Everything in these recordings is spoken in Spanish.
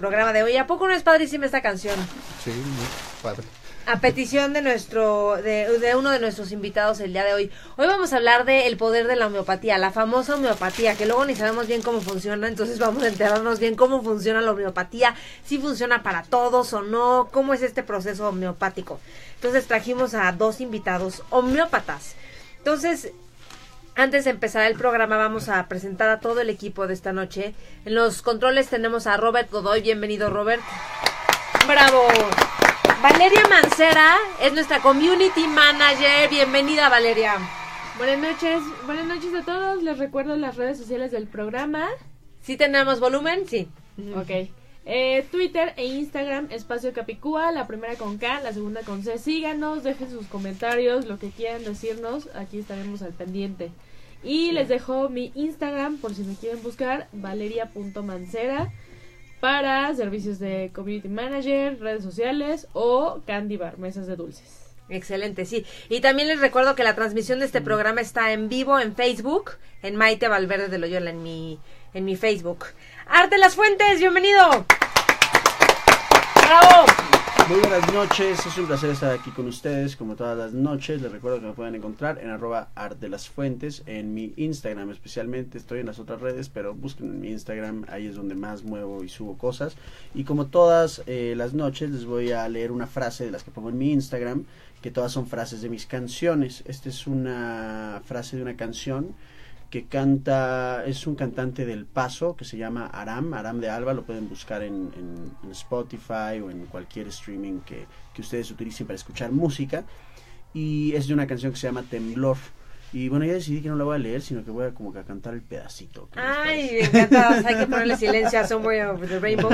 Programa de hoy. ¿A poco no es padrísima esta canción? Sí, muy padre. A petición de uno de nuestros invitados el día de hoy. Hoy vamos a hablar del poder de la homeopatía, la famosa homeopatía, que luego ni sabemos bien cómo funciona, entonces vamos a enterarnos bien cómo funciona la homeopatía, si funciona para todos o no, cómo es este proceso homeopático. Entonces trajimos a dos invitados homeópatas. Entonces, antes de empezar el programa, vamos a presentar a todo el equipo de esta noche. En los controles tenemos a Robert Godoy. Bienvenido, Robert. ¡Bravo! Valeria Mancera es nuestra community manager. Bienvenida, Valeria. Buenas noches a todos. Les recuerdo las redes sociales del programa. ¿Sí tenemos volumen? Sí. Ok. Twitter e Instagram, Espacio Capicúa, la primera con K, la segunda con C. Síganos, dejen sus comentarios, lo que quieran decirnos, aquí estaremos al pendiente. Y les dejo mi Instagram, por si me quieren buscar, valeria.mancera, para servicios de community manager, redes sociales o candy bar, mesas de dulces. Excelente, sí. Y también les recuerdo que la transmisión de este programa está en vivo en Facebook, en Maite Valverde de Loyola, en mi Facebook. Art de las Fuentes, bienvenido. ¡Bravo! Muy buenas noches, es un placer estar aquí con ustedes como todas las noches. Les recuerdo que me pueden encontrar en @artdelasfuentes, en mi Instagram especialmente. Estoy en las otras redes, pero busquen en mi Instagram, ahí es donde más muevo y subo cosas. Y como todas las noches les voy a leer una frase de las que pongo en mi Instagram, que todas son frases de mis canciones. Esta es una frase de una canción que es un cantante del Paso que se llama Aram de Alba. Lo pueden buscar en Spotify o en cualquier streaming que ustedes utilicen para escuchar música, y es de una canción que se llama Temblor. Y bueno, ya decidí que no la voy a leer, sino que voy a como que a cantar el pedacito. Ay, me encanta, hay que ponerle silencio a Somewhere Over the Rainbow.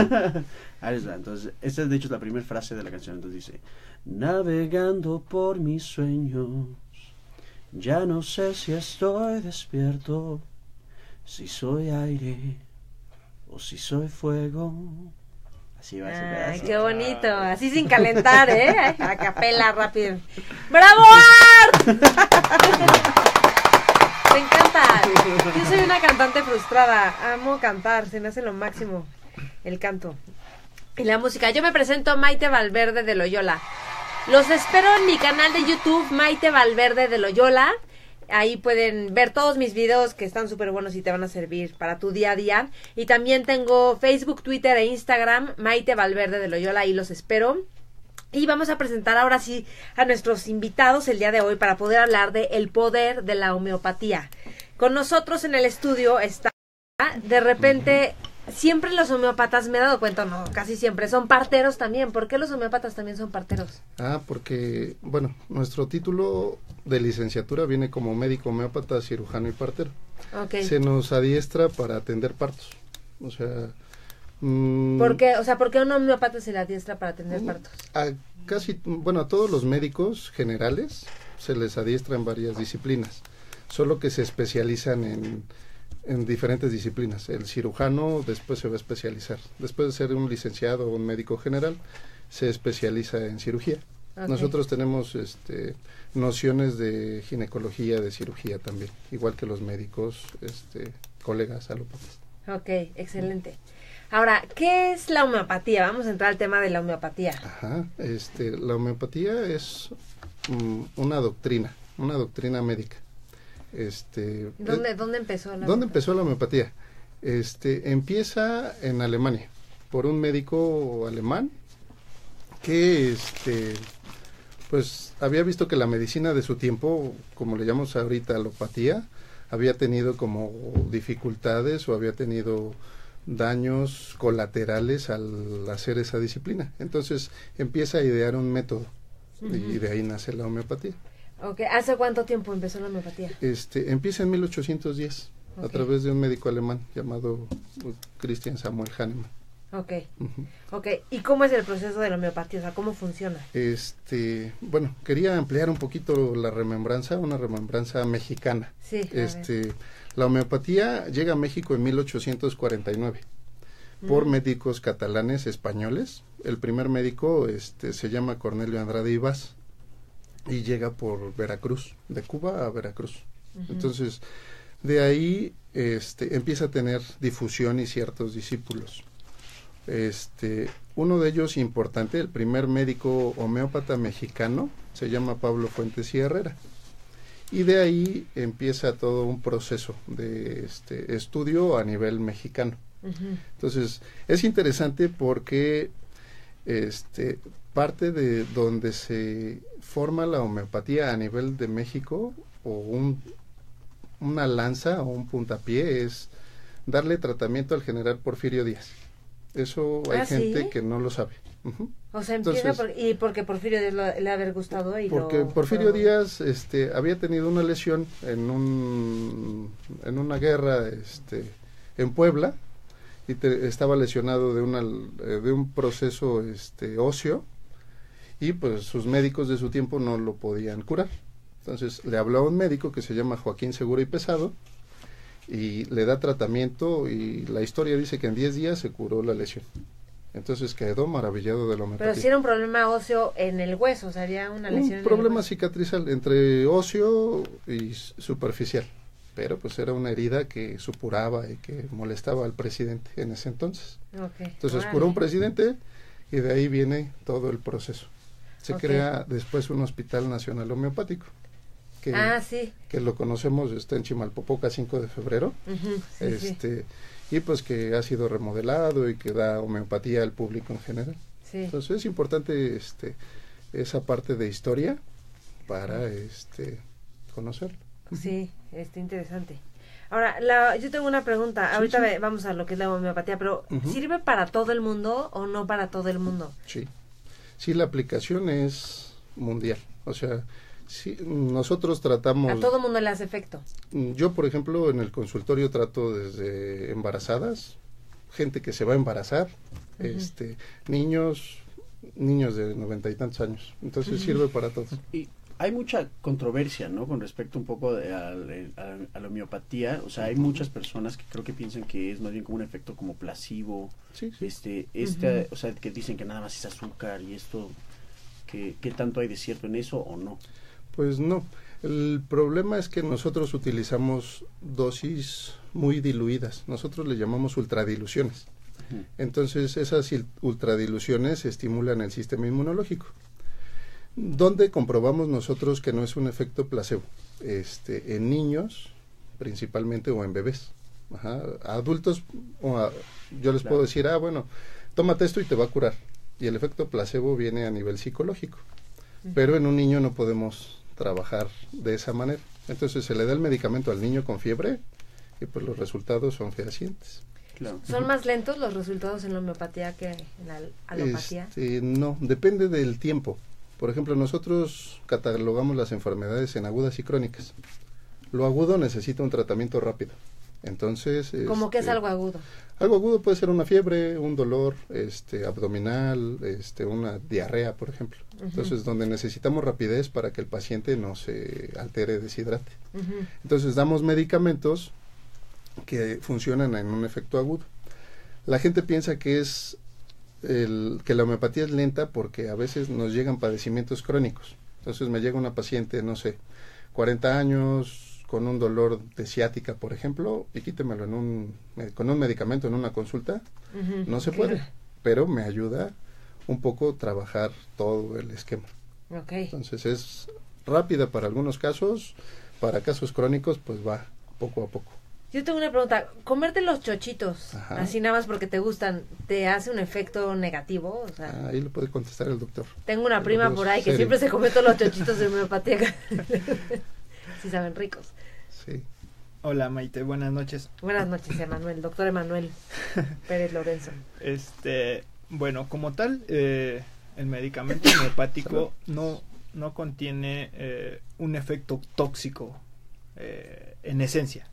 Ahí está. Entonces, esta es de hecho la primera frase de la canción. Entonces dice: navegando por mis sueños, ya no sé si estoy despierto, si soy aire o si soy fuego. Así va ese pedazo. Ay, qué bonito, así sin calentar, a capela rápido. ¡Bravo, Art! Me encanta. Yo soy una cantante frustrada, amo cantar, se me hace lo máximo el canto y la música. Yo me presento, Maite Valverde de Loyola. Los espero en mi canal de YouTube, Maite Valverde de Loyola. Ahí pueden ver todos mis videos que están súper buenos y te van a servir para tu día a día. Y también tengo Facebook, Twitter e Instagram, Maite Valverde de Loyola, ahí los espero. Y vamos a presentar ahora sí a nuestros invitados el día de hoy para poder hablar de el poder de la homeopatía. Con nosotros en el estudio está, de repente... Siempre los homeópatas, me he dado cuenta, no, casi siempre, son parteros también. ¿Por qué los homeópatas también son parteros? Porque, bueno, nuestro título de licenciatura viene como médico homeópata, cirujano y partero. Okay. Se nos adiestra para atender partos. O sea... ¿Por qué? O sea, ¿por qué a un homeópata se le adiestra para atender partos? A todos los médicos generales se les adiestra en varias disciplinas, solo que se especializan en diferentes disciplinas. El cirujano después se va a especializar. Después de ser un licenciado o un médico general, se especializa en cirugía. Okay. Nosotros tenemos nociones de ginecología, de cirugía también, igual que los médicos, colegas alópatas. Ok, excelente. Ahora, ¿qué es la homeopatía? Vamos a entrar al tema de la homeopatía. Ajá, la homeopatía es una doctrina médica. ¿Dónde empezó la ¿Dónde empezó la homeopatía? Empieza en Alemania por un médico alemán que pues había visto que la medicina de su tiempo, como le llamamos ahorita alopatía, había tenido como dificultades o había tenido daños colaterales al hacer esa disciplina. Entonces empieza a idear un método y de ahí nace la homeopatía. Okay. ¿Hace cuánto tiempo empezó la homeopatía? Empieza en 1810, a través de un médico alemán llamado Christian Samuel Hahnemann. Okay. ¿Y cómo es el proceso de la homeopatía? O sea, ¿cómo funciona? Bueno, quería ampliar un poquito la remembranza, una remembranza mexicana. Sí. La homeopatía llega a México en 1849 por médicos catalanes españoles. El primer médico se llama Cornelio Andrade y Vaz y llega por Veracruz, de Cuba a Veracruz. Entonces, de ahí empieza a tener difusión y ciertos discípulos. Uno de ellos importante, el primer médico homeópata mexicano, se llama Pablo Fuentes y Herrera. Y de ahí empieza todo un proceso de estudio a nivel mexicano. Entonces, es interesante porque parte de donde se forma la homeopatía a nivel de México, o una lanza o un puntapié, es darle tratamiento al general Porfirio Díaz. Eso hay gente ¿sí? que no lo sabe. O sea, empieza Entonces, y porque Porfirio Díaz le haber gustado y porque Porfirio Díaz había tenido una lesión en una guerra en Puebla, y estaba lesionado de un proceso óseo, y pues sus médicos de su tiempo no lo podían curar. Entonces le habló a un médico que se llama Joaquín Segura y Pesado, y le da tratamiento, y la historia dice que en 10 días se curó la lesión. Entonces quedó maravillado de la homeopatía. Pero si era un problema óseo en el hueso, o sea, había una lesión en el problema hueso. cicatrizal entre óseo y superficial, pero pues era una herida que supuraba y que molestaba al presidente en ese entonces. Okay. Entonces curó un presidente, y de ahí viene todo el proceso. Se crea después un Hospital Nacional Homeopático, sí. que lo conocemos, está en Chimalpopoca, 5 de febrero, Sí. y pues que ha sido remodelado y que da homeopatía al público en general. Sí. Entonces es importante esa parte de historia para conocerlo. Sí, interesante. Ahora, yo tengo una pregunta. Ahorita vamos a lo que es la homeopatía, pero ¿sirve para todo el mundo o no para todo el mundo? Sí, la aplicación es mundial. O sea, sí, nosotros tratamos... ¿A todo mundo le hace efecto? Yo, por ejemplo, en el consultorio trato desde embarazadas, gente que se va a embarazar, niños de 90 y tantos años. Entonces sirve para todos. Y hay mucha controversia, ¿no? Con respecto un poco a la homeopatía. O sea, hay muchas personas que creo que piensan que es más bien como un efecto como placebo. Sí. O sea, que dicen que nada más es azúcar y esto. ¿Qué tanto hay de cierto en eso o no? Pues no. El problema es que nosotros utilizamos dosis muy diluidas. Nosotros le llamamos ultradiluciones. Entonces, esas ultradiluciones estimulan el sistema inmunológico. ¿Dónde comprobamos nosotros que no es un efecto placebo? En niños, principalmente, o en bebés. Adultos, yo les puedo decir, bueno, tómate esto y te va a curar. Y el efecto placebo viene a nivel psicológico. Pero en un niño no podemos trabajar de esa manera. Entonces se le da el medicamento al niño con fiebre, y pues los resultados son fehacientes. Claro. ¿Son más lentos los resultados en la homeopatía que en la alopatía? No, depende del tiempo. Por ejemplo, nosotros catalogamos las enfermedades en agudas y crónicas. Lo agudo necesita un tratamiento rápido. Entonces, ¿cómo que es algo agudo? Algo agudo puede ser una fiebre, un dolor abdominal, una diarrea, por ejemplo. Entonces, donde necesitamos rapidez para que el paciente no se altere, deshidrate. Entonces, damos medicamentos que funcionan en un efecto agudo. La gente piensa que que la homeopatía es lenta porque a veces nos llegan padecimientos crónicos. Entonces me llega una paciente, 40 años, con un dolor de ciática, por ejemplo, y quítemelo con un medicamento en una consulta. No se puede, pero me ayuda un poco trabajar todo el esquema. Entonces es rápida para algunos casos, para casos crónicos pues va poco a poco. Yo tengo una pregunta. ¿Comerte los chochitos, así nada más porque te gustan, te hace un efecto negativo? O sea, ahí lo puede contestar el doctor. Tengo una prima por ahí que siempre se come todos los chochitos de homeopatía. Sí saben ricos. Sí. Hola Maite, buenas noches. Buenas noches, Emanuel, doctor Emanuel Pérez Lorenzo. Bueno, como tal, el medicamento homeopático no contiene un efecto tóxico en esencia.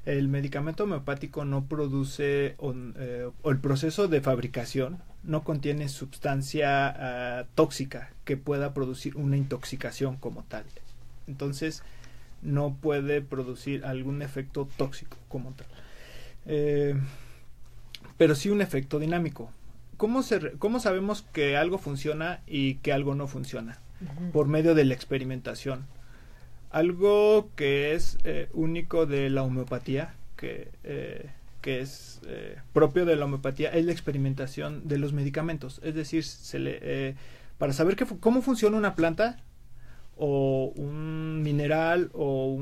El medicamento homeopático no produce, o el proceso de fabricación no contiene sustancia tóxica que pueda producir una intoxicación como tal. Entonces, no puede producir algún efecto tóxico como tal. Pero sí un efecto dinámico. ¿Cómo sabemos que algo funciona y que algo no funciona? Por medio de la experimentación. Algo que es único de la homeopatía, que que es propio de la homeopatía es la experimentación de los medicamentos. Es decir, para saber cómo funciona una planta o un mineral o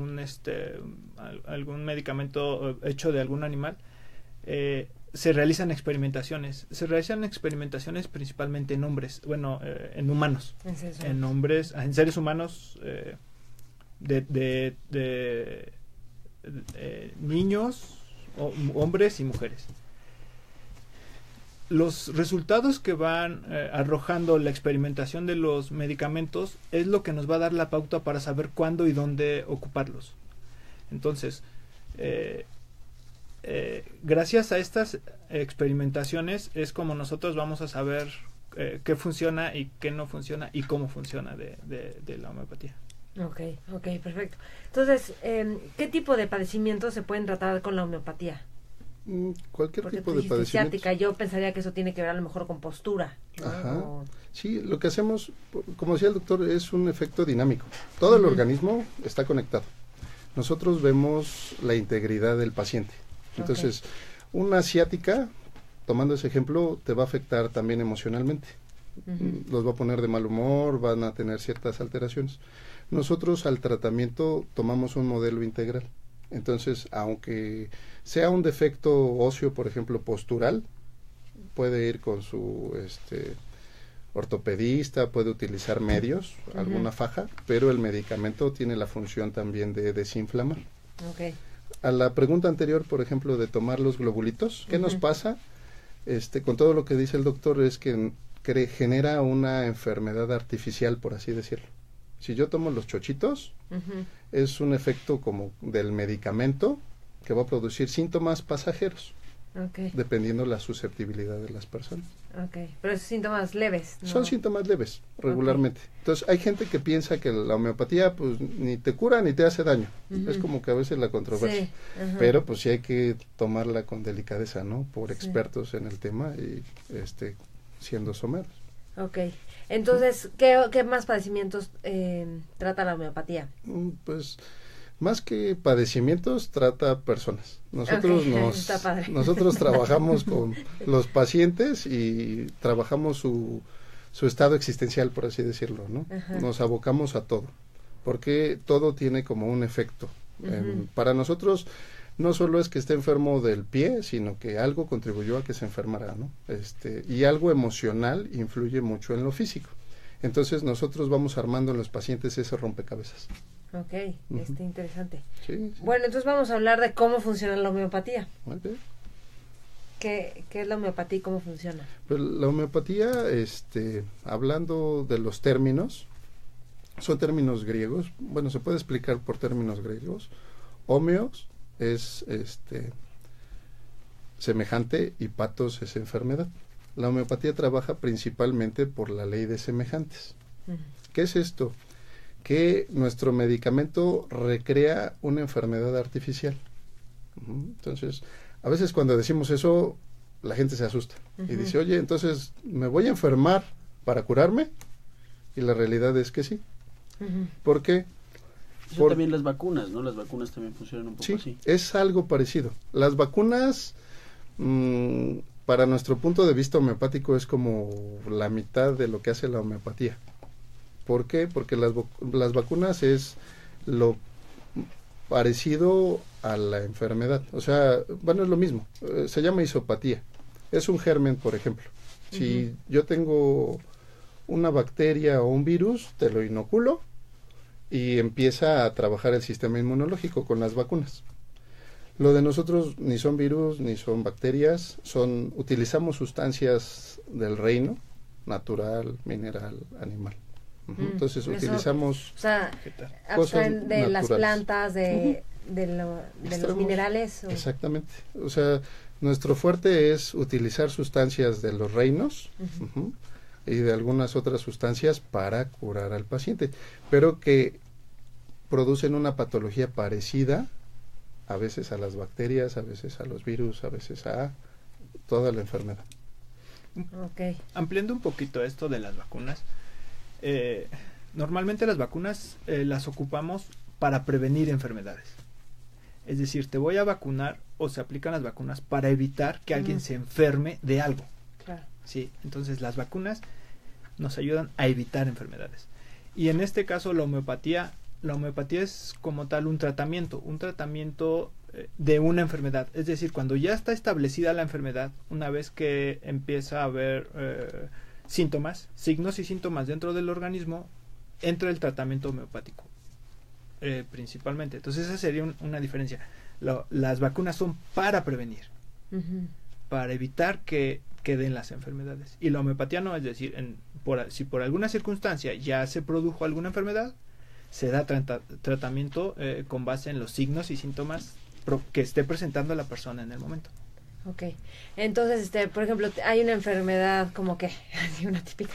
algún medicamento hecho de algún animal, se realizan experimentaciones. Se realizan experimentaciones principalmente en hombres, en humanos, en seres humanos, de niños, hombres y mujeres. Los resultados que van arrojando la experimentación de los medicamentos es lo que nos va a dar la pauta para saber cuándo y dónde ocuparlos. Entonces, gracias a estas experimentaciones es como nosotros vamos a saber qué funciona y qué no funciona y cómo funciona de la homeopatía. Ok, perfecto. Entonces, ¿qué tipo de padecimientos se pueden tratar con la homeopatía? Cualquier Porque tipo de padecimiento. ciática, yo pensaría que eso tiene que ver a lo mejor con postura, ¿no? Ajá. Sí, lo que hacemos, como decía el doctor, es un efecto dinámico. Todo el organismo está conectado. Nosotros vemos la integridad del paciente. Entonces, una ciática, tomando ese ejemplo, te va a afectar también emocionalmente. Los va a poner de mal humor, van a tener ciertas alteraciones. Nosotros al tratamiento tomamos un modelo integral. Entonces, aunque sea un defecto óseo, por ejemplo, postural, puede ir con su ortopedista, puede utilizar medios, alguna faja, pero el medicamento tiene la función también de desinflamar. Okay. A la pregunta anterior, por ejemplo, de tomar los globulitos, ¿qué nos pasa? Con todo lo que dice el doctor es que genera una enfermedad artificial, por así decirlo. Si yo tomo los chochitos, es un efecto como del medicamento que va a producir síntomas pasajeros, dependiendo la susceptibilidad de las personas. Pero esos síntomas leves, ¿no? Son síntomas leves, regularmente. Entonces, hay gente que piensa que la homeopatía pues ni te cura ni te hace daño. Es como que a veces la controversia. Sí. Pero pues sí hay que tomarla con delicadeza, ¿no? Por expertos en el tema y siendo someros. Entonces, ¿qué más padecimientos trata la homeopatía? Pues más que padecimientos, trata personas. Nosotros trabajamos con los pacientes y trabajamos su estado existencial, por así decirlo, ¿no? Nos abocamos a todo, porque todo tiene como un efecto. Para nosotros no solo es que esté enfermo del pie, sino que algo contribuyó a que se enfermara, ¿no? Y algo emocional influye mucho en lo físico. Entonces nosotros vamos armando en los pacientes ese rompecabezas. Interesante. Sí. Bueno, entonces vamos a hablar de cómo funciona la homeopatía. Muy bien. ¿Qué es la homeopatía y cómo funciona? Pues la homeopatía, hablando de los términos, son términos griegos. Bueno, se puede explicar por términos griegos. Homeos es semejante y patos es enfermedad. La homeopatía trabaja principalmente por la ley de semejantes. ¿Qué es esto? Que nuestro medicamento recrea una enfermedad artificial. Entonces, a veces cuando decimos eso, la gente se asusta y dice, oye, entonces, ¿me voy a enfermar para curarme? Y la realidad es que sí. ¿Por qué? También las vacunas, ¿no? Las vacunas también funcionan un poco así. Es algo parecido. Las vacunas, para nuestro punto de vista homeopático, es como la mitad de lo que hace la homeopatía. ¿Por qué? Porque las vacunas es lo parecido a la enfermedad. O sea, bueno, es lo mismo. Se llama isopatía. Es un germen, por ejemplo. Si yo tengo una bacteria o un virus, te lo inoculo y empieza a trabajar el sistema inmunológico con las vacunas. Lo de nosotros ni son virus ni son bacterias, utilizamos sustancias del reino, natural, mineral, animal. Entonces utilizamos cosas de las plantas, de los minerales. Exactamente. O sea, nuestro fuerte es utilizar sustancias de los reinos y de algunas otras sustancias para curar al paciente, pero que producen una patología parecida a veces a las bacterias, a veces a los virus, a veces a toda la enfermedad. Ampliando un poquito esto de las vacunas, normalmente las vacunas las ocupamos para prevenir enfermedades. Es decir, te voy a vacunar o se aplican las vacunas para evitar que alguien se enferme de algo. Claro. Sí, entonces las vacunas nos ayudan a evitar enfermedades. Y en este caso la homeopatía es como tal un tratamiento de una enfermedad. Es decir, cuando ya está establecida la enfermedad, una vez que empieza a haber síntomas, signos y síntomas dentro del organismo, entra el tratamiento homeopático, principalmente. Entonces esa sería una diferencia. Las vacunas son para prevenir, para evitar que den las enfermedades. Y la homeopatía no, es decir, si por alguna circunstancia ya se produjo alguna enfermedad, se da tratamiento con base en los signos y síntomas que esté presentando la persona en el momento. Ok, entonces, por ejemplo, hay una enfermedad como que, una típica.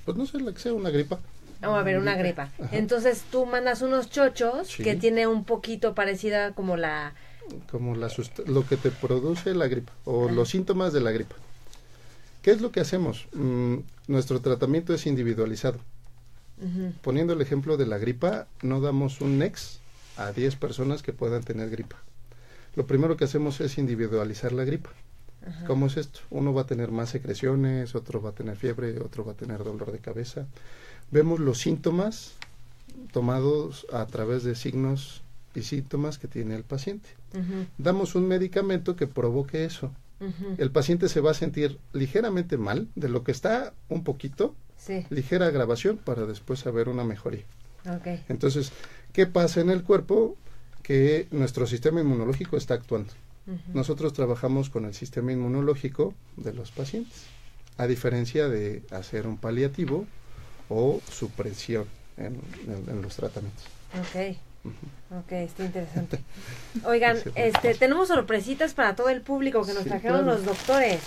Pues no sé, la que sea una gripa. Vamos a ver, una gripa. Ajá. Entonces tú mandas unos chochos Sí. que tiene un poquito parecida como Lo que te produce la gripa o los síntomas de la gripa. ¿Qué es lo que hacemos? Nuestro tratamiento es individualizado. Poniendo el ejemplo de la gripa, no damos un NEX a 10 personas que puedan tener gripa. Lo primero que hacemos es individualizar la gripa. Ajá. ¿Cómo es esto? Uno va a tener más secreciones, otro va a tener fiebre, otro va a tener dolor de cabeza. Vemos los síntomas tomados a través de signos y síntomas que tiene el paciente. Damos un medicamento que provoque eso. El paciente se va a sentir ligeramente mal, de lo que está un poquito, Sí. ligera agravación para después saber una mejoría. Ok. Entonces, ¿qué pasa en el cuerpo? Que nuestro sistema inmunológico está actuando. Nosotros trabajamos con el sistema inmunológico de los pacientes, a diferencia de hacer un paliativo o supresión en los tratamientos. Ok. Ok, está interesante. Oigan, tenemos sorpresitas para todo el público que nos Sí, trajeron claro. los doctores.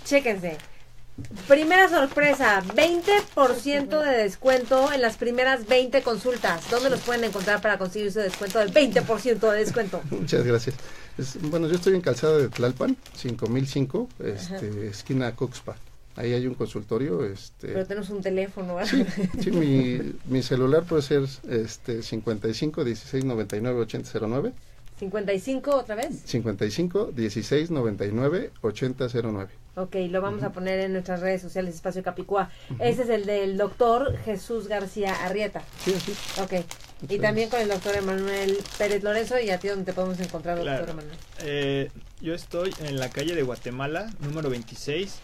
Chéquense. Primera sorpresa, 20% de descuento en las primeras 20 consultas. ¿Dónde los pueden encontrar para conseguir su descuento del 20% de descuento? Muchas gracias. Bueno, yo estoy en Calzada de Tlalpan, 5005, esquina Coxpa. Ahí hay un consultorio. Pero tenemos un teléfono, ¿verdad? Sí, mi celular puede ser 55 16 99 8009. 55 otra vez. 55 16 99 8009. Ok, lo vamos a poner en nuestras redes sociales, Espacio Capicúa. Ese es el del doctor Jesús García Arrieta. Sí, así. Ok. Y también con el doctor Emanuel Pérez Lorenzo. ¿Y a ti dónde te podemos encontrar, doctor Claro. Emanuel? Yo estoy en la calle de Guatemala, número 26,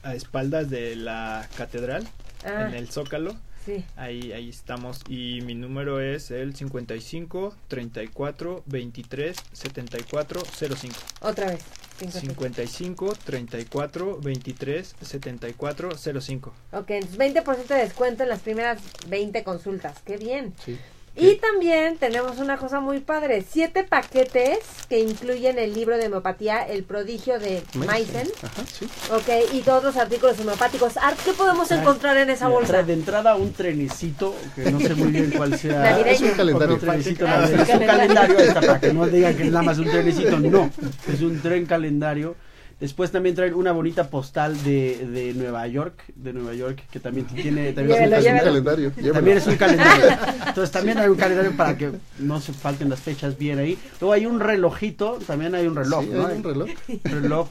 a espaldas de la catedral, en el Zócalo. Sí. Ahí estamos, y mi número es el 55 34 23 74 05. Otra vez. 55 34 23 74 05. Ok, entonces 20% de descuento en las primeras 20 consultas. ¡Qué bien! Sí. Y también tenemos una cosa muy padre. 7 paquetes que incluyen el libro de homeopatía, El prodigio de Meissen. Ajá, sí. Ok, y todos los artículos homeopáticos. Art, ¿qué podemos encontrar en esa bolsa? Trae de entrada un trenecito, que no sé muy bien cuál sea. Navideño. Es un calendario. Otro trenecito, Ah, navideño. sí, Es un calendario, ahí está, para que no digan que es nada más un trenecito, no. Es un tren calendario. Después también traen una bonita postal de Nueva York, que también tiene... También Llévelo, es un Es un llévelo. calendario. llévalo. También es un calendario. Entonces también hay un calendario para que no se falten las fechas bien ahí. Luego hay un relojito, también hay un reloj, Sí, ¿no? hay un reloj. Reloj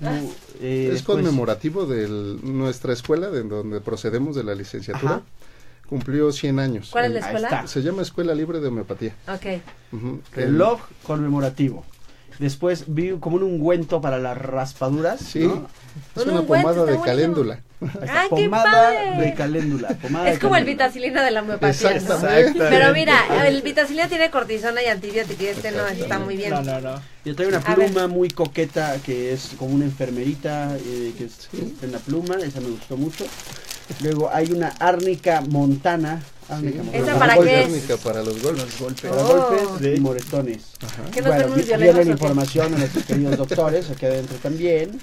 Es después- conmemorativo de nuestra escuela, de donde procedemos de la licenciatura. Ajá. Cumplió 100 años. ¿Cuál es la Ahí escuela? está. Se llama Escuela Libre de Homeopatía. Ok. Ujú. Reloj conmemorativo. Después vi como un ungüento para las raspaduras, Sí, ¿no? es Un una ungüento, pomada está de buenísimo. caléndula. ¡Ay, qué pomada padre! de caléndula. Pomada Es de como el caléndula. vitacilina de la homeopatía, ¿no? Exactamente. Pero mira, el vitacilina tiene cortisona y antibiótico y no está muy bien. No. Yo traigo una A ver. pluma muy coqueta que es como una enfermerita que es en la pluma, esa me gustó mucho. Luego hay una árnica montana. Árnica Sí. montana. ¿Esa para qué es? Térmica para los golpes. Los golpes, Oh. para golpes y moretones. Ajá. Que no son muy viene violentos. la ¿o qué? información de nuestros queridos doctores, aquí adentro también.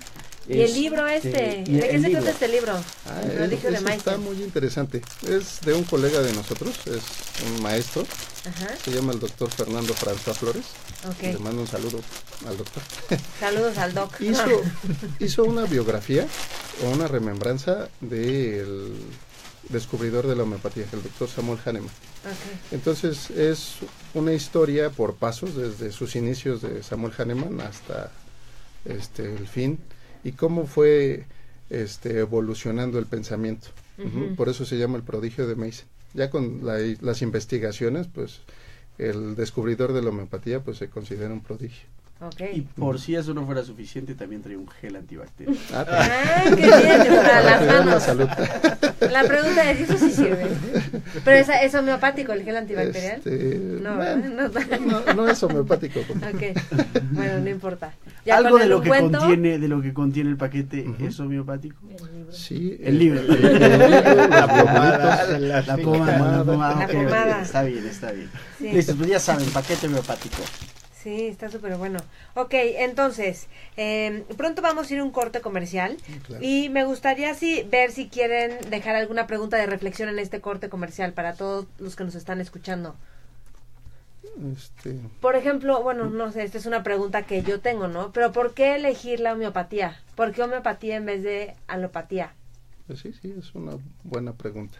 Y el libro y ¿de qué el se libro. trata este libro? Ah, El prodigio de eso Meissen. está muy interesante. Es de un colega de nosotros, es un maestro, Ajá, se llama el doctor Fernando François Flores. Le ok. mando un saludo al doctor. Saludos al doc. Hizo una biografía o una remembranza del descubridor de la homeopatía, el doctor Samuel Hahnemann. Okay. Entonces es una historia por pasos desde sus inicios de Samuel Hahnemann hasta el fin, y cómo fue evolucionando el pensamiento. Por eso se llama el prodigio de Meissen. Ya con las investigaciones, pues el descubridor de la homeopatía pues se considera un prodigio. Okay. Y por si eso no fuera suficiente, también trae un gel antibacterial. ¡Qué bien! Para las cuidar la manos. salud. La pregunta es, ¿eso sí sirve? ¿Pero es homeopático el gel antibacterial? No, bueno, ¿verdad? no es homeopático. Ok, bueno, no importa. Ya Algo con de el lo que ungüento, contiene el paquete es homeopático. Sí, El libro. la pomada, La pomada. La pomada. Está bien. Sí. Listo, pues ya saben, paquete homeopático. Sí, está súper bueno. Ok, entonces, pronto vamos a ir a un corte comercial. Claro. Y me gustaría ver si quieren dejar alguna pregunta de reflexión en este corte comercial para todos los que nos están escuchando. Por ejemplo, bueno, no sé, esta es una pregunta que yo tengo, ¿no? Pero ¿por qué elegir la homeopatía? ¿Por qué homeopatía en vez de alopatía? Pues sí, es una buena pregunta.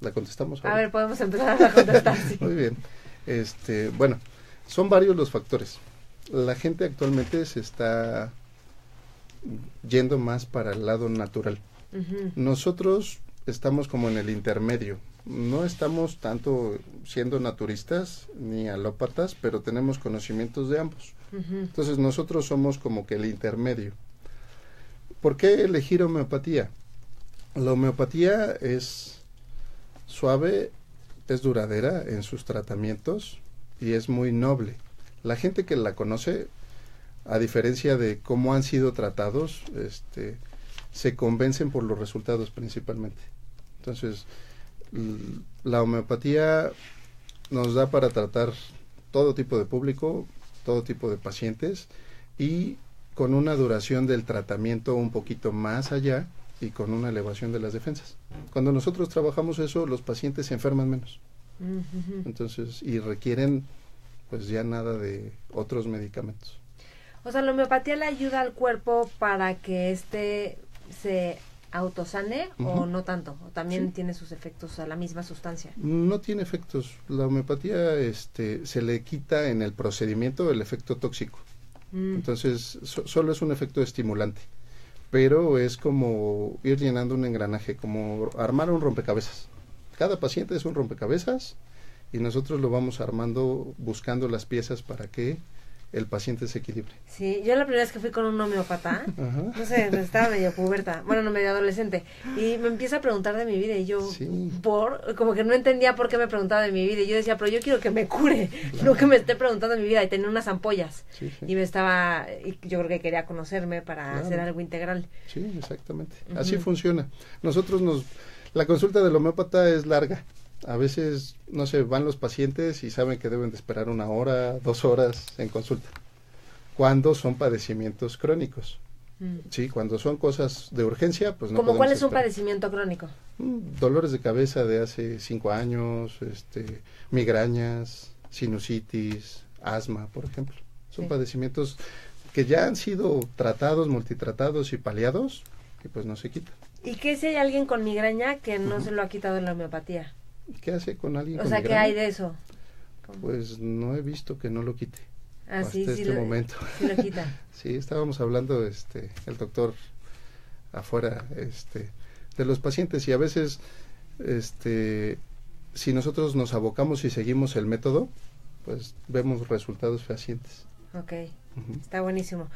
¿La contestamos ahora? A ver, podemos empezar a contestar. Sí. Muy bien. Bueno, son varios los factores. La gente actualmente se está yendo más para el lado natural. Nosotros estamos como en el intermedio. No estamos tanto siendo naturistas ni alópatas, pero tenemos conocimientos de ambos. Entonces nosotros somos como que el intermedio. ¿Por qué elegir homeopatía? La homeopatía es suave, es duradera en sus tratamientos y es muy noble. La gente que la conoce, a diferencia de cómo han sido tratados, se convencen por los resultados principalmente. Entonces, la homeopatía nos da para tratar todo tipo de público, todo tipo de pacientes, y con una duración del tratamiento un poquito más allá y con una elevación de las defensas. Cuando nosotros trabajamos eso, los pacientes se enferman menos. Entonces, y requieren pues ya nada de otros medicamentos. O sea, la homeopatía le ayuda al cuerpo para que se autosane o no tanto, o también tiene sus efectos a la misma sustancia. No tiene efectos. La homeopatía se le quita en el procedimiento el efecto tóxico. Entonces, solo es un efecto estimulante. Pero es como ir llenando un engranaje, como armar un rompecabezas. Cada paciente es un rompecabezas y nosotros lo vamos armando buscando las piezas para que el paciente se equilibre. Sí, yo la primera vez que fui con un homeópata, no sé, estaba medio puberta, bueno, no, medio adolescente, y me empieza a preguntar de mi vida y yo, como que no entendía por qué me preguntaba de mi vida, y yo decía, pero yo quiero que me cure, no que me esté preguntando de mi vida, y tenía unas ampollas, y yo creo que quería conocerme para hacer algo integral. Sí, exactamente, así funciona. La consulta del homeópata es larga. A veces, no sé, van los pacientes y saben que deben de esperar 1 hora, 2 horas en consulta. Cuando son padecimientos crónicos. Sí, cuando son cosas de urgencia, pues no podemos ¿Cuál es un esperar. padecimiento crónico? Dolores de cabeza de hace 5 años, migrañas, sinusitis, asma, por ejemplo. Son padecimientos que ya han sido tratados, multitratados y paliados, que pues no se quitan. ¿Y qué si hay alguien con migraña que no se lo ha quitado en la homeopatía? ¿Qué hace con alguien con migraña? O sea, ¿qué hay de eso? Pues no he visto que no lo quite. Hasta sí, momento. Sí lo quita. Sí, estábamos hablando, el doctor afuera, de los pacientes, y a veces, si nosotros nos abocamos y seguimos el método, pues vemos resultados fehacientes. Okay. Está buenísimo.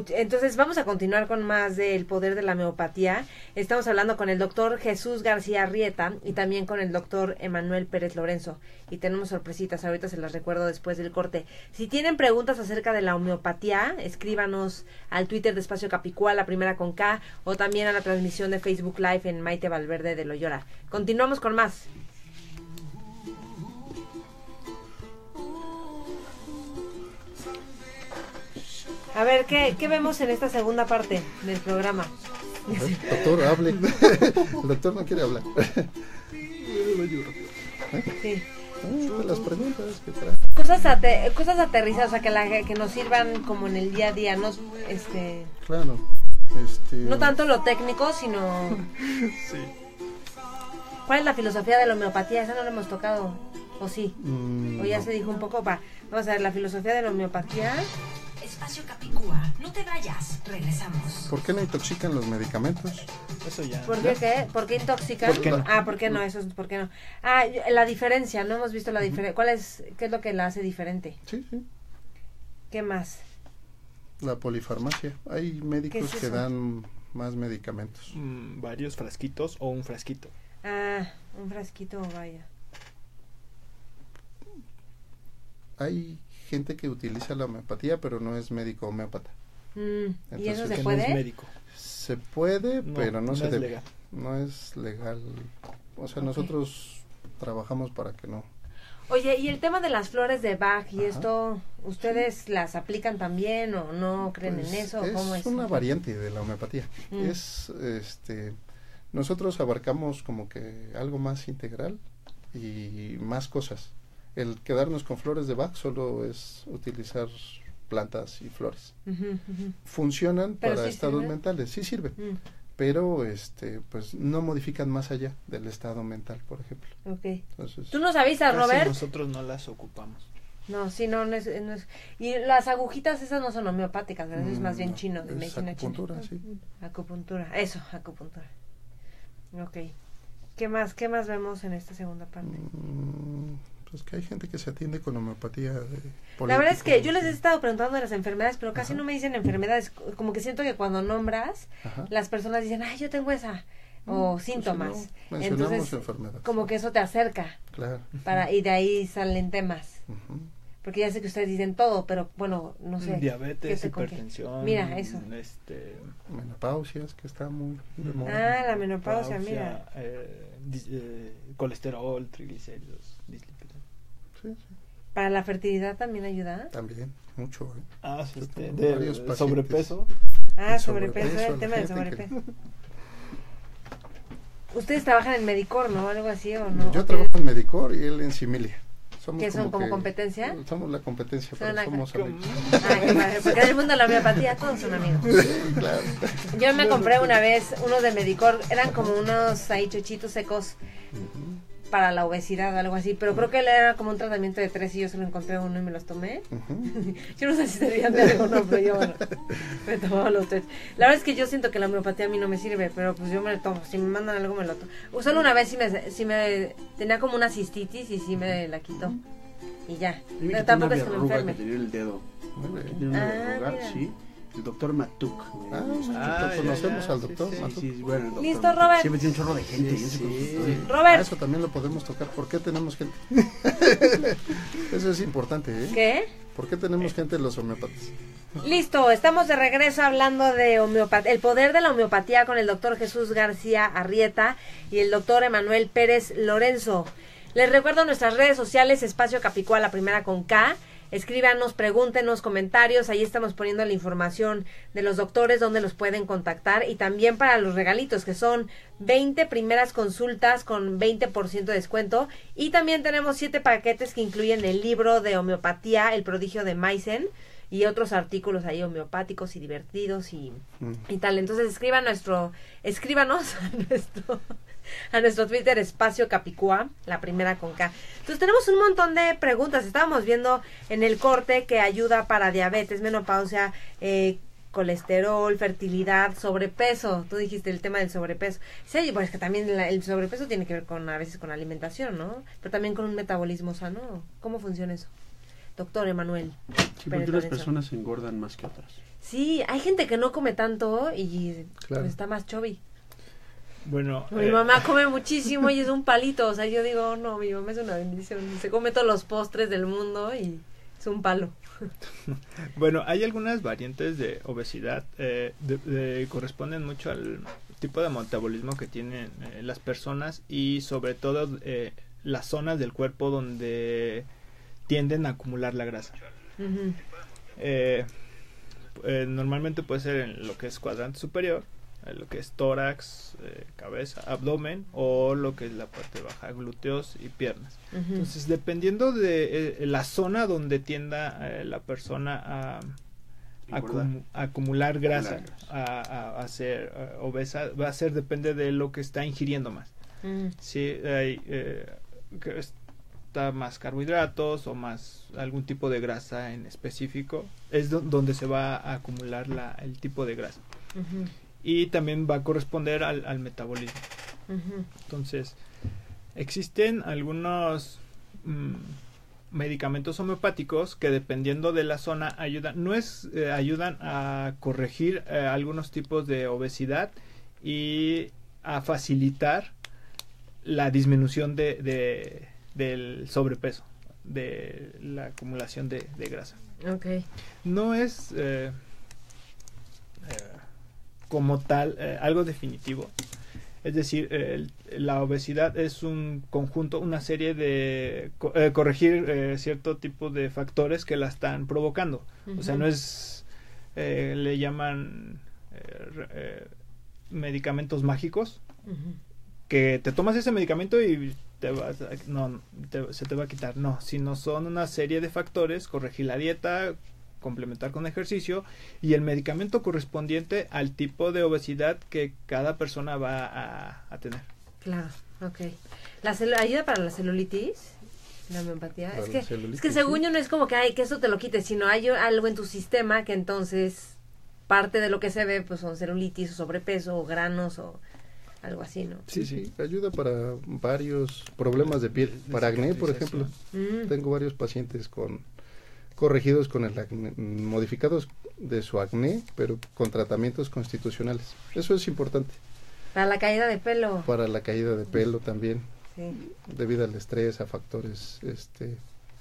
Entonces vamos a continuar con más del poder de la homeopatía. Estamos hablando con el doctor Jesús García Rieta y también con el doctor Emanuel Pérez Lorenzo. Y tenemos sorpresitas, ahorita se las recuerdo después del corte. Si tienen preguntas acerca de la homeopatía, escríbanos al Twitter de Espacio Capicúa, la primera con K, o también a la transmisión de Facebook Live en Maite Valverde de Loyola. Continuamos con más. A ver, ¿qué vemos en esta segunda parte del programa? Doctor, hable. El doctor no quiere hablar. Sí. Las preguntas que trae. Cosas aterrizadas, o sea, que nos sirvan como en el día a día, no Claro. No tanto lo técnico, sino... Sí. ¿Cuál es la filosofía de la homeopatía? Esa no la hemos tocado, ¿o sí? ¿O ya No. se dijo un poco? Vamos a ver, la filosofía de la homeopatía. Espacio Capicúa, no te vayas, regresamos. ¿Por qué no intoxican los medicamentos? Eso ya. ¿Por qué qué? ¿Por qué intoxican? ¿Por qué no? ¿Por qué no? Eso es ¿por qué no? La diferencia, no hemos visto la diferencia. ¿Qué es lo que la hace diferente? Sí, sí. ¿Qué más? La polifarmacia. Hay médicos ¿Qué es que eso? dan más medicamentos. Varios frasquitos o un frasquito. Un frasquito, vaya. Hay gente que utiliza la homeopatía, pero no es médico homeópata. ¿Y Entonces, eso Que se no es puede? médico. Se puede, pero no se es debe. legal. No es legal. O sea, nosotros trabajamos para que no. Oye, y el tema de las flores de Bach y Ajá. esto, ¿ustedes las aplican también o no creen Pues, en eso? ¿O ¿Cómo es? una variante de la homeopatía. Mm. Nosotros abarcamos como que algo más integral y más cosas. El quedarnos con flores de Bach solo es utilizar plantas y flores. Ujú, ujú. Funcionan ¿Pero para sí estados sirven? mentales, sí sirven, Mm, pero pues no modifican más allá del estado mental, por ejemplo. ok. Entonces, ¿Tú nos avisas, Casi Robert? nosotros no las ocupamos. No, sí, no es. Y las agujitas esas no son homeopáticas, ¿verdad? Es más bien no, chino, de es medicina acupuntura, china. sí. Acupuntura, eso, acupuntura. Ok. ¿Qué más vemos en esta segunda parte? Pues que hay gente que se atiende con homeopatía de La verdad es que yo les he políticos, estado preguntando de las enfermedades, pero casi Ajá. no me dicen enfermedades. Como que siento que cuando nombras, Ajá. las personas dicen, ay, yo tengo esa. O Pues síntomas. no, mencionamos Entonces, enfermedades. como que eso te acerca. Claro. Y de ahí salen temas. Ujú. Porque ya sé que ustedes dicen todo, pero bueno, no sé. ¿qué Diabetes, te conté? hipertensión. Mira, eso. Menopausias, que está muy de moda. La menopausia, mira. Colesterol, triglicéridos, dislipidemias. Sí, sí, ¿Para la fertilidad también ayuda? también, mucho. Sí, Yo tengo de varios pacientes. sobrepeso. El Sobrepeso, sobrepeso, el tema del fíjate que- sobrepeso. Ustedes trabajan en Medicor, ¿no? Algo así, ¿o no? Yo ¿O trabajo en Medicor y él en Similia. Somos ¿Qué son, como que- competencia? Somos la competencia, Son pero la- somos Como- amigos. Qué padre, porque en el mundo de la homeopatía todos son amigos. Claro. Yo me compré una vez unos de Medicor, eran como unos ahí chuchitos secos para la obesidad o algo así, pero creo que era como un tratamiento de 3 y yo solo encontré uno y me los tomé. Ujú. Yo no sé si servían de algo o no, pero yo, bueno, me tomaba los 3. La verdad es que yo siento que la homeopatía a mí no me sirve, pero pues yo me lo tomo. Si me mandan algo, me lo tomo. Solo una vez sí me tenía como una cistitis y sí me la quitó. Y ya. A mí me Pero quitó tampoco una es que me verruga enferme. que tenía en el dedo. Muy bien. Tiene una verruga, mira. sí. El doctor Matuk. Conocemos al doctor. sí, sí. Matuk. Sí, bueno, el doctor ¿Listo, Matuk. Robert? Siempre tiene un chorro de gente. Sí, y ese sí. consultorio. Robert, Eso también lo podemos tocar. ¿Por qué tenemos gente? Eso es importante, ¿eh? ¿qué? ¿Por qué tenemos gente en los homeópatas? Listo, estamos de regreso hablando de homeopatía, el poder de la homeopatía con el doctor Jesús García Arrieta y el doctor Emanuel Pérez Lorenzo. Les recuerdo nuestras redes sociales, Espacio Capicúa, la primera con K. Escríbanos, pregúntenos, comentarios, ahí estamos poniendo la información de los doctores, donde los pueden contactar, y también para los regalitos, que son 20 primeras consultas con 20% de descuento, y también tenemos 7 paquetes que incluyen el libro de homeopatía, El prodigio de Meissen, y otros artículos ahí homeopáticos y divertidos y tal. Entonces escríbanos a nuestro Twitter, Espacio Capicúa, la primera con K. Entonces tenemos un montón de preguntas. Estábamos viendo en el corte que ayuda para diabetes, menopausia, colesterol, fertilidad, sobrepeso. Tú dijiste el tema del sobrepeso. Sí, pues es que también el sobrepeso tiene que ver a veces con alimentación, ¿no? Pero también con un metabolismo sano. ¿Cómo funciona eso? Doctor Emanuel. Sí, Pérez porque unas Lorenzo. personas engordan más que otras. Sí, hay gente que no come tanto y Claro. pues, está más chubby. Bueno, Mi mamá come muchísimo y es un palito. O sea, yo digo, no, mi mamá es una bendición. Se come todos los postres del mundo y es un palo. bueno, hay algunas variantes de obesidad, corresponden mucho al tipo de metabolismo que tienen las personas y sobre todo las zonas del cuerpo donde tienden a acumular la grasa. Ujú. Normalmente puede ser en lo que es cuadrante superior, en lo que es tórax, cabeza, abdomen, o lo que es la parte baja, glúteos y piernas. Ujú. Entonces, dependiendo de la zona donde tienda la persona a Engordar. acumular grasa, Acumular grasa. a ser obesa, va a ser, depende de lo que está ingiriendo más. Sí, hay que está más carbohidratos o más algún tipo de grasa en específico, es donde se va a acumular el tipo de grasa. Y también va a corresponder al metabolismo. Entonces, existen algunos medicamentos homeopáticos que, dependiendo de la zona, ayudan a corregir algunos tipos de obesidad y a facilitar la disminución del sobrepeso, de la acumulación de grasa. Okay. No es como tal algo definitivo. Es decir, la obesidad es un conjunto, una serie de corregir cierto tipo de factores que la están provocando. O sea, no es, le llaman medicamentos mágicos, que te tomas ese medicamento y se te va a quitar. No, sino son una serie de factores: corregir la dieta, complementar con ejercicio y el medicamento correspondiente al tipo de obesidad que cada persona va a tener. Claro, ok. ¿Ayuda para la celulitis? La homeopatía. Para Es la que celulitis, según sí. yo no es como que eso te lo quite, sino hay algo en tu sistema que entonces parte de lo que se ve pues son celulitis o sobrepeso o granos o algo así, ¿no? Sí, ayuda para varios problemas de piel. Para acné, por ejemplo. Tengo varios pacientes corregidos con el acné, modificados de su acné, pero con tratamientos constitucionales. Eso es importante. Para la caída de pelo. Para la caída de pelo también, Sí. debido al estrés, a factores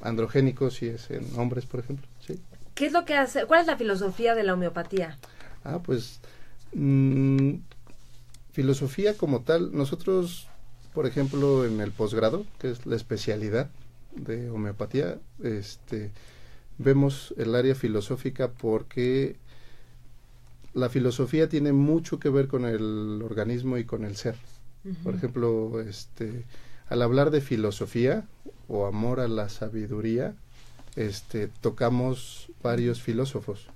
androgénicos, si es en hombres, por ejemplo. Sí. ¿Qué es lo que hace? ¿Cuál es la filosofía de la homeopatía? Pues filosofía como tal, nosotros, por ejemplo, en el posgrado, que es la especialidad de homeopatía, vemos el área filosófica porque la filosofía tiene mucho que ver con el organismo y con el ser. Por ejemplo, al hablar de filosofía o amor a la sabiduría, tocamos varios filósofos.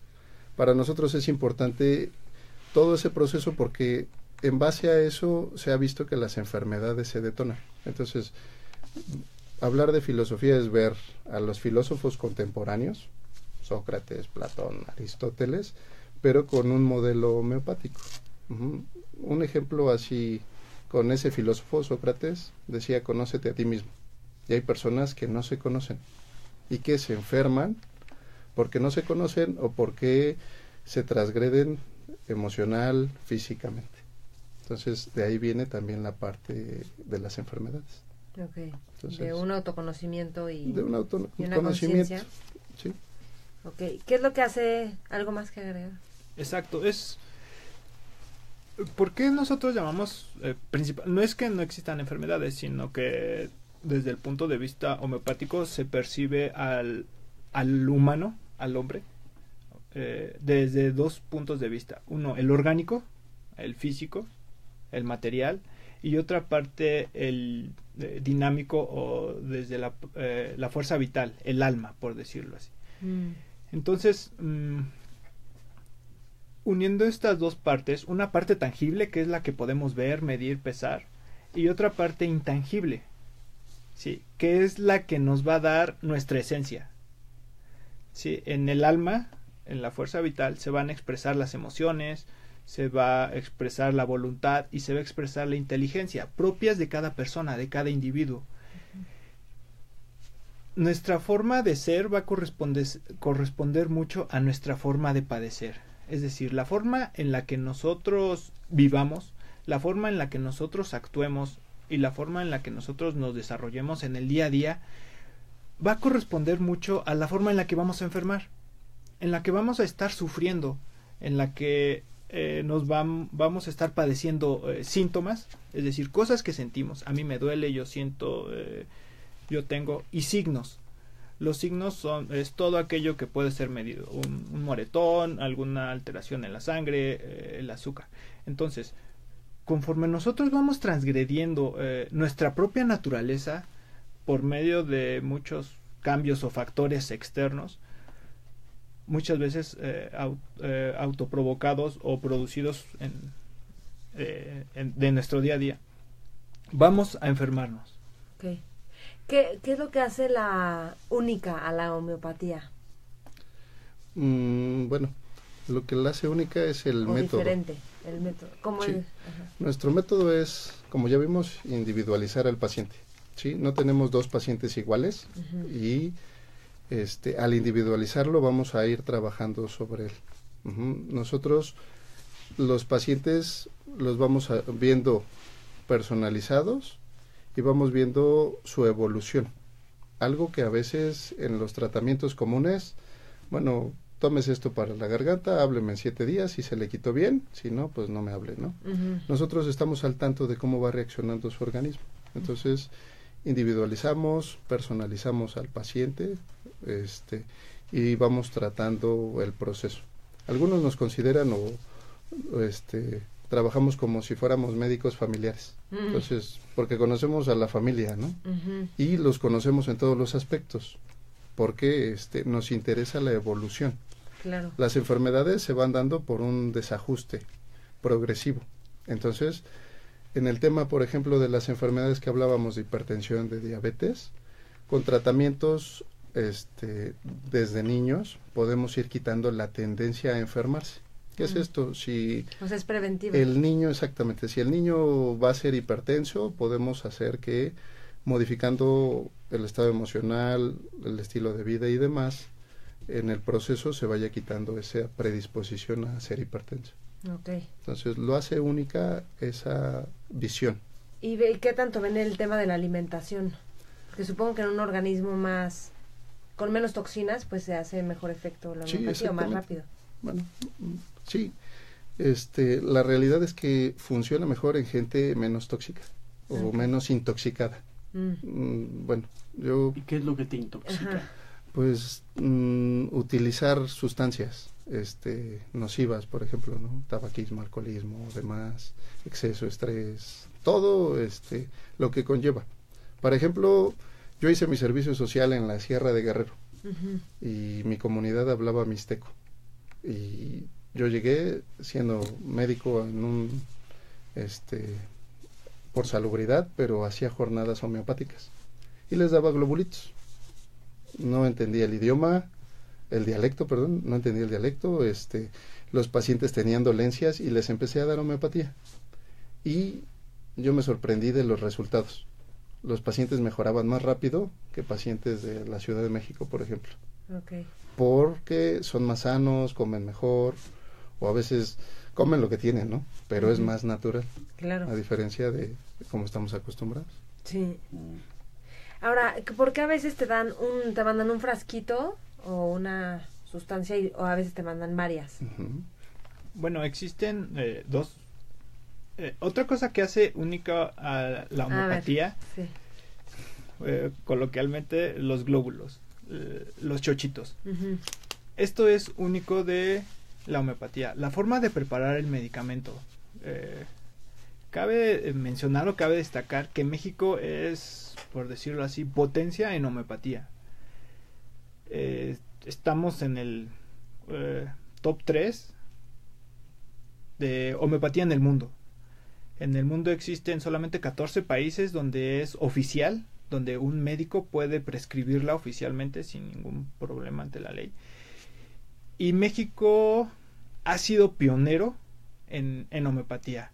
Para nosotros es importante todo ese proceso porque en base a eso se ha visto que las enfermedades se detonan. Entonces, hablar de filosofía es ver a los filósofos contemporáneos, Sócrates, Platón, Aristóteles, pero con un modelo homeopático. Un ejemplo así, con ese filósofo, Sócrates, decía: conócete a ti mismo. Y hay personas que no se conocen y que se enferman porque no se conocen o porque se transgreden emocional, físicamente. Entonces, de ahí viene también la parte de las enfermedades. Okay. Entonces, de un autoconocimiento y de un y una autoconocimiento. conciencia. Sí. Okay. ¿Qué es lo que hace? ¿Algo más que agregar? Exacto, ¿por qué nosotros llamamos no es que no existan enfermedades, sino que desde el punto de vista homeopático se percibe al humano, al hombre, desde dos puntos de vista: uno, el orgánico, el físico, el material, y otra parte el dinámico, o desde la fuerza vital, el alma, por decirlo así. Entonces, uniendo estas dos partes, una parte tangible, que es la que podemos ver, medir, pesar, y otra parte intangible, ¿sí?, que es la que nos va a dar nuestra esencia. ¿Sí? En el alma, en la fuerza vital, se van a expresar las emociones, se va a expresar la voluntad y se va a expresar la inteligencia, propias de cada persona, de cada individuo. Nuestra forma de ser va a corresponder mucho a nuestra forma de padecer. Es decir, la forma en la que nosotros vivamos, la forma en la que nosotros actuemos y la forma en la que nosotros nos desarrollemos en el día a día va a corresponder mucho a la forma en la que vamos a enfermar, en la que vamos a estar sufriendo, en la que vamos a estar padeciendo síntomas, es decir, cosas que sentimos. A mí me duele, yo siento, yo tengo, y signos. Los signos es todo aquello que puede ser medido: un moretón, alguna alteración en la sangre, el azúcar. Entonces, conforme nosotros vamos transgrediendo nuestra propia naturaleza por medio de muchos cambios o factores externos, muchas veces autoprovocados o producidos de nuestro día a día, vamos a enfermarnos. Okay. ¿Qué es lo que hace la única a la homeopatía? Bueno, lo que la hace única es el O método. diferente, el método. ¿Cómo Sí. es? Ajá. Nuestro método es, como ya vimos, individualizar al paciente. ¿Sí? No tenemos dos pacientes iguales y al individualizarlo vamos a ir trabajando sobre él. Nosotros los pacientes los vamos viendo personalizados y vamos viendo su evolución. Algo que a veces en los tratamientos comunes, bueno, tómese esto para la garganta, hábleme en 7 días, si se le quitó bien, si no, pues no me hable, ¿no? Nosotros estamos al tanto de cómo va reaccionando su organismo. Entonces, individualizamos, personalizamos al paciente, y vamos tratando el proceso. Algunos nos consideran trabajamos como si fuéramos médicos familiares. Entonces, porque conocemos a la familia, ¿no? Y los conocemos en todos los aspectos, porque nos interesa la evolución. Claro. Las enfermedades se van dando por un desajuste progresivo. Entonces, en el tema, por ejemplo, de las enfermedades que hablábamos de hipertensión, de diabetes, con tratamientos desde niños podemos ir quitando la tendencia a enfermarse. ¿Qué es esto? Si O sea, es preventivo. el niño, exactamente, si el niño va a ser hipertenso, podemos hacer que modificando el estado emocional, el estilo de vida y demás, en el proceso se vaya quitando esa predisposición a ser hipertenso. Okay. Entonces lo hace única esa visión. ¿Y qué tanto ven el tema de la alimentación? Porque supongo que en un organismo con menos toxinas, pues se hace mejor efecto la Sí, homeopatía o más exactamente. rápido. Bueno, sí. La realidad es que funciona mejor en gente menos tóxica o menos intoxicada. Bueno, yo ¿Y qué es lo que te intoxica? Ajá. pues utilizar sustancias nocivas, por ejemplo, ¿no? Tabaquismo, alcoholismo, demás, exceso, estrés, todo lo que conlleva. Por ejemplo, yo hice mi servicio social en la Sierra de Guerrero y mi comunidad hablaba mixteco y yo llegué siendo médico en un por salubridad, pero hacía jornadas homeopáticas y les daba globulitos. No entendía el idioma, no entendía el dialecto, los pacientes tenían dolencias y les empecé a dar homeopatía. Y yo me sorprendí de los resultados. Los pacientes mejoraban más rápido que pacientes de la Ciudad de México, por ejemplo. Okay. Porque son más sanos, comen mejor, o a veces comen lo que tienen, ¿no? Pero es más natural, Claro. a diferencia de cómo estamos acostumbrados. Sí. Ahora, ¿por qué a veces te mandan un frasquito o una sustancia o a veces te mandan varias? Bueno, existen dos. Otra cosa que hace única a la homeopatía, Sí. coloquialmente, los glóbulos, los chochitos. Esto es único de la homeopatía. La forma de preparar el medicamento. Cabe mencionar o cabe destacar que México es, por decirlo así, potencia en homeopatía. Estamos en el top 3 de homeopatía en el mundo. En el mundo existen solamente 14 países donde es oficial, donde un médico puede prescribirla oficialmente sin ningún problema ante la ley. Y México ha sido pionero en homeopatía.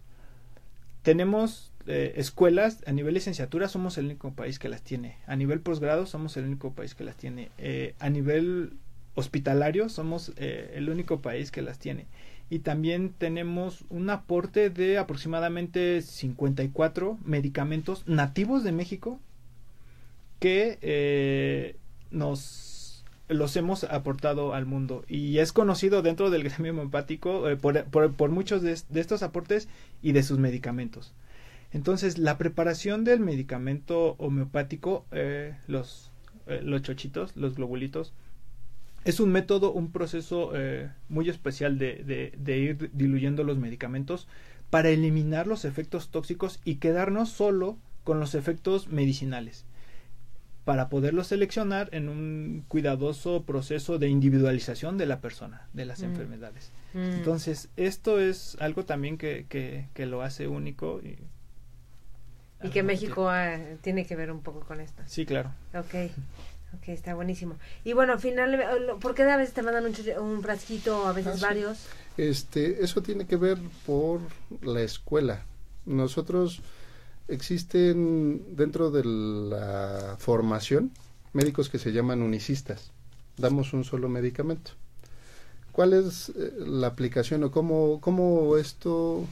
Tenemos escuelas, a nivel licenciatura somos el único país que las tiene. A nivel posgrado somos el único país que las tiene. A nivel hospitalario somos el único país que las tiene. Y también tenemos un aporte de aproximadamente 54 medicamentos nativos de México que los hemos aportado al mundo, y es conocido dentro del gremio homeopático por muchos de estos aportes y de sus medicamentos. Entonces, la preparación del medicamento homeopático, los chochitos, los globulitos, es un método, un proceso muy especial de ir diluyendo los medicamentos para eliminar los efectos tóxicos y quedarnos solo con los efectos medicinales, para poderlos seleccionar en un cuidadoso proceso de individualización de la persona, de las enfermedades. Entonces, esto es algo también que lo hace único Y que México tiene que ver un poco con esto. Sí, claro. Ok, está buenísimo. Y bueno, al final, ¿por qué a veces te mandan un frasquito, a veces varios? Eso tiene que ver por la escuela. Nosotros existen dentro de la formación médicos que se llaman unicistas. Damos un solo medicamento. ¿Cuál es la aplicación o cómo esto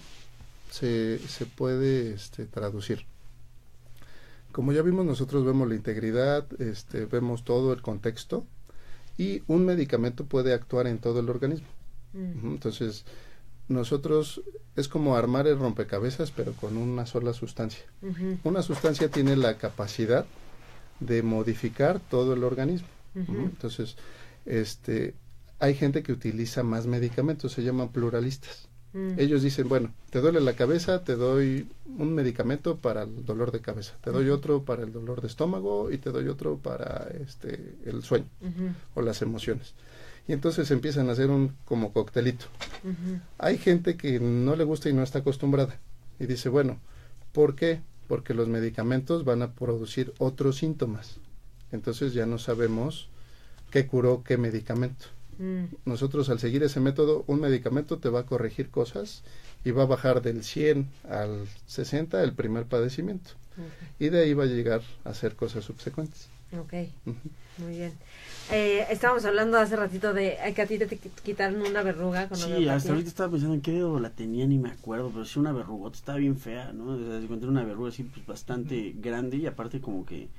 se puede traducir? Como ya vimos, nosotros vemos la integridad, vemos todo el contexto, y un medicamento puede actuar en todo el organismo. Entonces, nosotros es como armar el rompecabezas, pero con una sola sustancia. Una sustancia tiene la capacidad de modificar todo el organismo. Entonces, hay gente que utiliza más medicamentos, se llaman pluralistas. Ellos dicen, bueno, te duele la cabeza, te doy un medicamento para el dolor de cabeza, te doy otro para el dolor de estómago y te doy otro para el sueño o las emociones. Y entonces empiezan a hacer un como coctelito. Hay gente que no le gusta y no está acostumbrada y dice, bueno, ¿por qué? Porque los medicamentos van a producir otros síntomas. Entonces ya no sabemos qué curó qué medicamento. Nosotros, al seguir ese método, un medicamento te va a corregir cosas y va a bajar del 100 al 60 el primer padecimiento. Y de ahí va a llegar a hacer cosas subsecuentes. Muy bien. Estábamos hablando hace ratito de que a ti te quitaron una verruga con homeopatía. Hasta ahorita estaba pensando en qué dedo la tenía, ni me acuerdo, pero sí una verrugota, estaba bien fea, ¿no? O sea, encontré una verruga así pues bastante grande, y aparte como que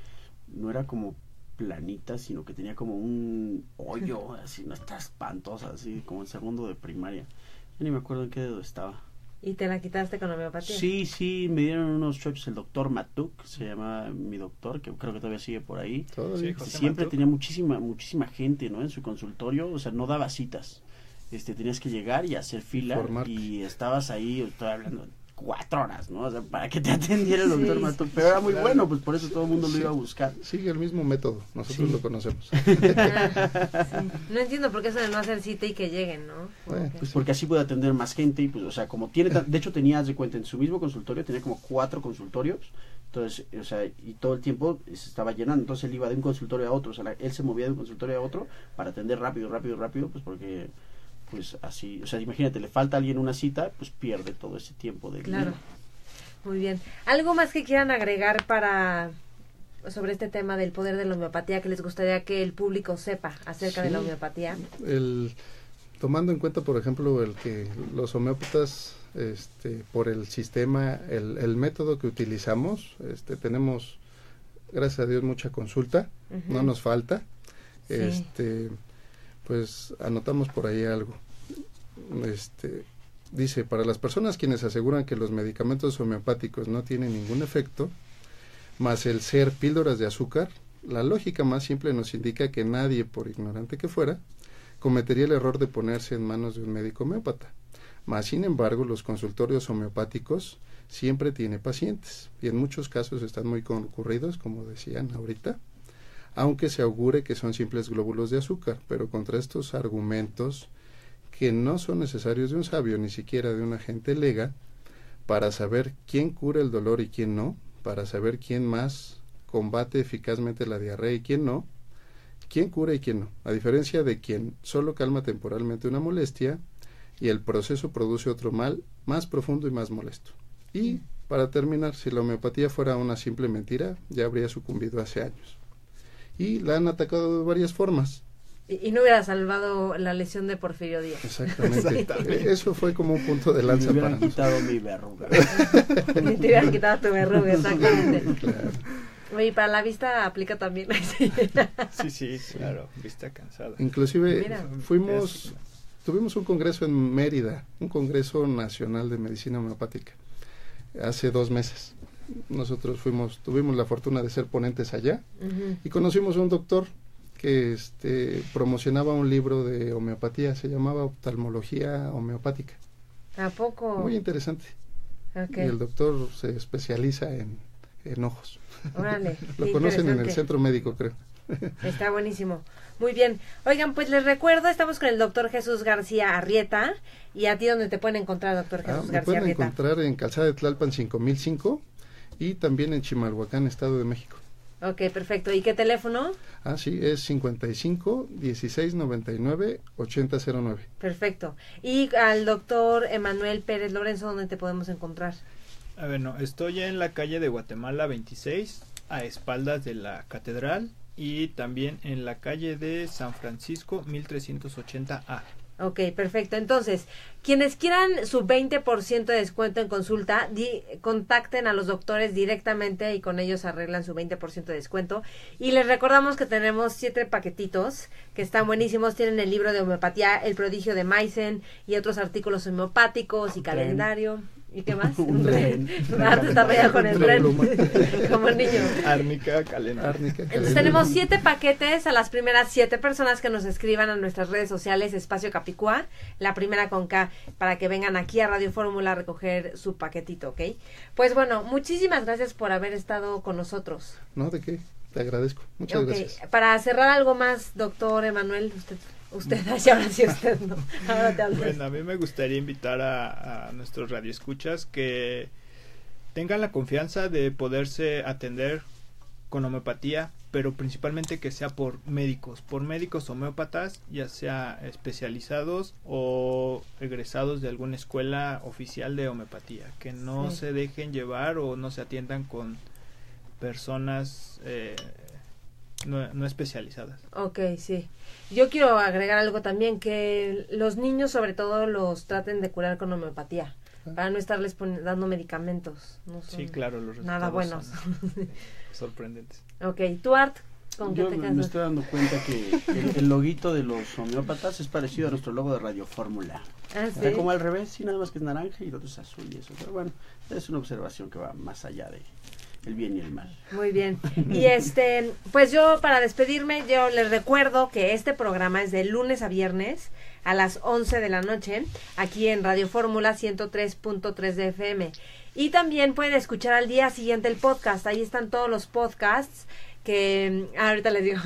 no era como planita, sino que tenía como un hoyo, así, no, está espantosa, así como en segundo de primaria. Yo ni me acuerdo en qué dedo estaba. ¿Y te la quitaste con homeopatía? Sí, me dieron unos shots, el doctor Matuk, se llama mi doctor, que creo que todavía sigue por ahí. Sí, Siempre tenía muchísima gente, ¿no? En su consultorio, o sea, no daba citas. Tenías que llegar y hacer fila, y estabas ahí, estoy hablando 4 horas, ¿no? O sea, para que te atendiera el doctor Matuk, pero era muy bueno, pues por eso todo el mundo lo iba a buscar. Sigue el mismo método, nosotros lo conocemos. No entiendo por qué eso de no hacer cita y que lleguen, ¿no? Pues porque así puede atender más gente, y pues, o sea, como tiene, de hecho tenía, haz de cuenta, en su mismo consultorio tenía como 4 consultorios, entonces, o sea, y todo el tiempo se estaba llenando, entonces él iba de un consultorio a otro, o sea, él se movía de un consultorio a otro para atender rápido, pues porque pues así, o sea, imagínate, le falta a alguien una cita, pues pierde todo ese tiempo de Claro. Muy bien. ¿Algo más que quieran agregar sobre este tema del poder de la homeopatía, que les gustaría que el público sepa acerca de la homeopatía? Tomando en cuenta, por ejemplo, el que los homeópatas, por el sistema, el método que utilizamos, tenemos, gracias a Dios, mucha consulta, no nos falta. Pues anotamos por ahí algo. Dice, para las personas quienes aseguran que los medicamentos homeopáticos no tienen ningún efecto, más el ser píldoras de azúcar, la lógica más simple nos indica que nadie, por ignorante que fuera, cometería el error de ponerse en manos de un médico homeópata. Mas, sin embargo, los consultorios homeopáticos siempre tienen pacientes, y en muchos casos están muy concurridos, como decían ahorita, aunque se augure que son simples glóbulos de azúcar, pero contra estos argumentos, que no son necesarios de un sabio, ni siquiera de una gente lega, para saber quién cura el dolor y quién no, para saber quién más combate eficazmente la diarrea y quién no, quién cura y quién no, a diferencia de quien solo calma temporalmente una molestia y el proceso produce otro mal más profundo y más molesto. Y, para terminar, si la homeopatía fuera una simple mentira, ya habría sucumbido hace años. Y la han atacado de varias formas. Y no hubiera salvado la lesión de Porfirio Díaz. Exactamente. Eso fue como un punto de lanza para nosotros. quitado mi verruga. Ni te hubieran quitado tu verruga, exactamente. Claro. Oye, para la vista aplica también. Sí, claro, vista cansada. Inclusive tuvimos un congreso en Mérida, un congreso nacional de medicina homeopática, hace 2 meses. Nosotros tuvimos la fortuna de ser ponentes allá, y conocimos a un doctor que promocionaba un libro de homeopatía, se llamaba Oftalmología Homeopática. ¿A poco? Muy interesante. Okay. Y el doctor se especializa en ojos. Órale. Lo conocen en el centro médico, creo. Está buenísimo. Muy bien. Oigan, pues les recuerdo, estamos con el doctor Jesús García Arrieta. ¿Y a ti dónde te pueden encontrar, doctor Jesús García Arrieta? Me pueden Arrieta? encontrar en Calzada de Tlalpan 5005. y también en Chimalhuacán, Estado de México. Ok, perfecto. ¿Y qué teléfono? Ah, sí, es 55 16 99 8009. Perfecto. Y al doctor Emanuel Pérez Lorenzo, ¿dónde te podemos encontrar? A ver, no, estoy en la calle de Guatemala 26, a espaldas de la catedral, y también en la calle de San Francisco 1380A. Ok, perfecto. Entonces, quienes quieran su 20% de descuento en consulta, contacten a los doctores directamente y con ellos arreglan su 20% de descuento. Y les recordamos que tenemos 7 paquetitos que están buenísimos. Tienen el libro de homeopatía, El prodigio de Meissen y otros artículos homeopáticos y calendario. ¿Y qué más? Un tren. Te está rayado con el tren. Como niño. Árnica, calendario. Entonces tenemos 7 paquetes a las primeras 7 personas que nos escriban a nuestras redes sociales, Espacio Capicúa, la primera con K, para que vengan aquí a Radio Fórmula a recoger su paquetito, ¿ok? Pues bueno, muchísimas gracias por haber estado con nosotros. No, ¿de qué? Te agradezco. Muchas gracias. Para cerrar algo más, doctor Emanuel, usted así, ahora sí usted no. Ahora te hablo. Bueno, a mí me gustaría invitar a nuestros radioescuchas que tengan la confianza de poderse atender con homeopatía, pero principalmente que sea por médicos homeópatas, ya sea especializados o egresados de alguna escuela oficial de homeopatía, que no se dejen llevar o no se atiendan con personas no especializadas. Ok, sí. Yo quiero agregar algo también, que los niños sobre todo los traten de curar con homeopatía, para no estarles dando medicamentos. No son sí, claro, los resultados nada buenos. son sorprendentes. Ok, ¿tú, Art? ¿Con qué Yo te me casas? estoy dando cuenta que el loguito de los homeópatas es parecido a nuestro logo de Radio Fórmula. Ah, Está sí. como al revés, sí, nada más que es naranja y el otro es azul y eso. Pero bueno, es una observación que va más allá de el bien y el mal. Muy bien. Y pues yo para despedirme, yo les recuerdo que este programa es de lunes a viernes a las 11 de la noche, aquí en Radio Fórmula 103.3 de FM. Y también pueden escuchar al día siguiente el podcast. Ahí están todos los podcasts que ahorita les digo.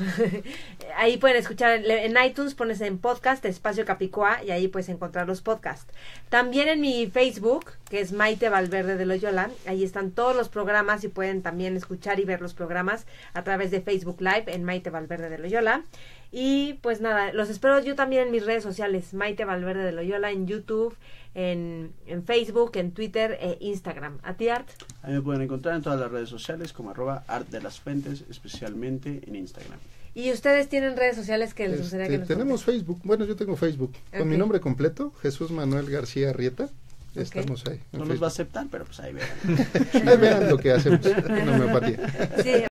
Ahí pueden escuchar en iTunes, pones en podcast Espacio Capicúa y ahí puedes encontrar los podcasts. También en mi Facebook, que es Maite Valverde de Loyola, ahí están todos los programas y pueden también escuchar y ver los programas a través de Facebook Live en Maite Valverde de Loyola. Y pues nada, los espero yo también en mis redes sociales, Maite Valverde de Loyola, en YouTube, en Facebook, en Twitter e Instagram. ¿A ti, Art? Ahí me pueden encontrar en todas las redes sociales como @artdelasfuentes, especialmente en Instagram. ¿Y ustedes tienen redes sociales que les gustaría que nos tenemos Facebook, bueno, yo tengo Facebook, con mi nombre completo, Jesús Manuel García Arrieta. Estamos ahí. No los va a aceptar, pero pues ahí verán. Ahí vean lo que hacemos en homeopatía. Sí,